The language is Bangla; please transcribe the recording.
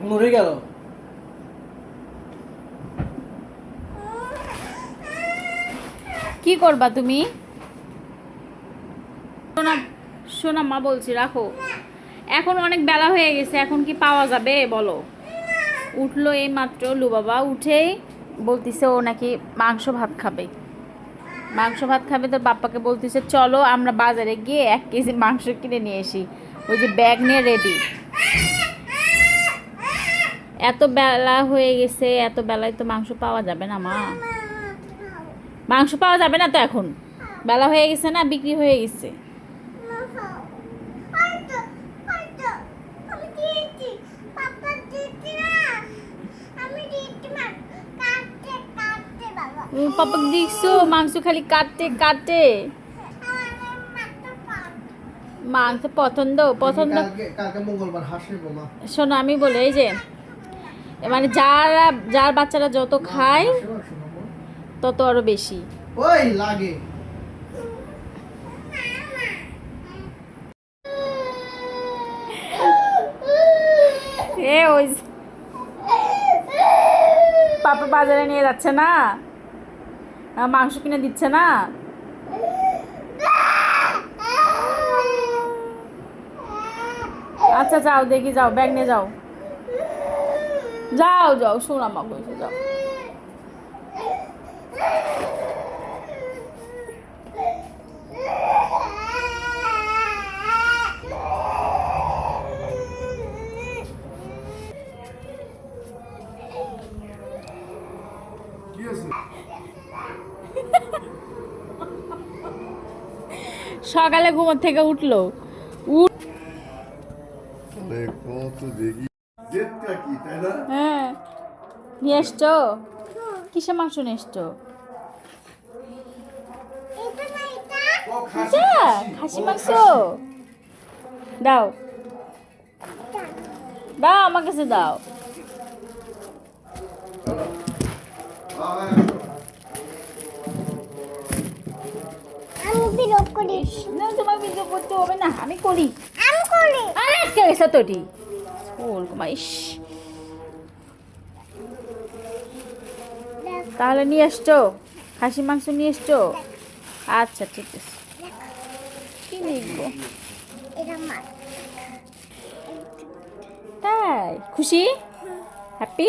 মরে গেল। কি করবা তুমি? শোনা শোনা, মা বলছি রাখো। এখন অনেক বেলা হয়ে গেছে, এখন কি পাওয়া যাবে বলো? উঠলো এই মাত্র লুবাবা, উঠেই বলতিছে ও নাকি মাংস ভাত খাবে। মাংস ভাত খাবে, তোর বাপ্পাকে বলতেছে চলো আমরা বাজারে গিয়ে 1 কেজি মাংস কিনে নিয়ে আসি। ওই যে ব্যাগ নিয়ে রেডি। এত বেলা হয়ে গেছে, এত বেলায় তো মাংস পাওয়া যাবে না মা। মাংস পাওয়া যাবে না তো, এখন বেলা হয়ে গেছে না, বিক্রি হয়ে গেছে। পাপা দেখছো মাংস খালি কাটতে কাটে। মাংস পছন্দ পছন্দ। কালকে মঙ্গলবার হাসি বোমা। শোনো আমি বলি, এই যে মানে যার বাচ্চারা যত খায় তত আরো বেশি ওই লাগে। ওই পাপা বাজারে নিয়ে যাচ্ছে না, মাংস কিনে দিচ্ছে না। আচ্ছা যাও দেখি, যাও ব্যাগ নিয়ে যাও, যাও যাও, শোনা মা বলছে যাও। সকালে ঘুমোর থেকে উঠলো, কত দেখি জেটটা কি তাই না? হ্যাঁ নিয়ে এসছো। কিসে মাংস নিয়ে এসছো? খাসি মাংস দাও, দাও আমার কাছে দাও। না তোমার ভিডিও করতে হবে না, আমি করি। আরে কে গেছে তোটি ওর কুমাইশ। তাহলে নিয়ে এসছো খাসি মাংস নিয়ে এসছো? আচ্ছা ঠিক আছে, কি লিখবো? তাই খুশি, হ্যাপি?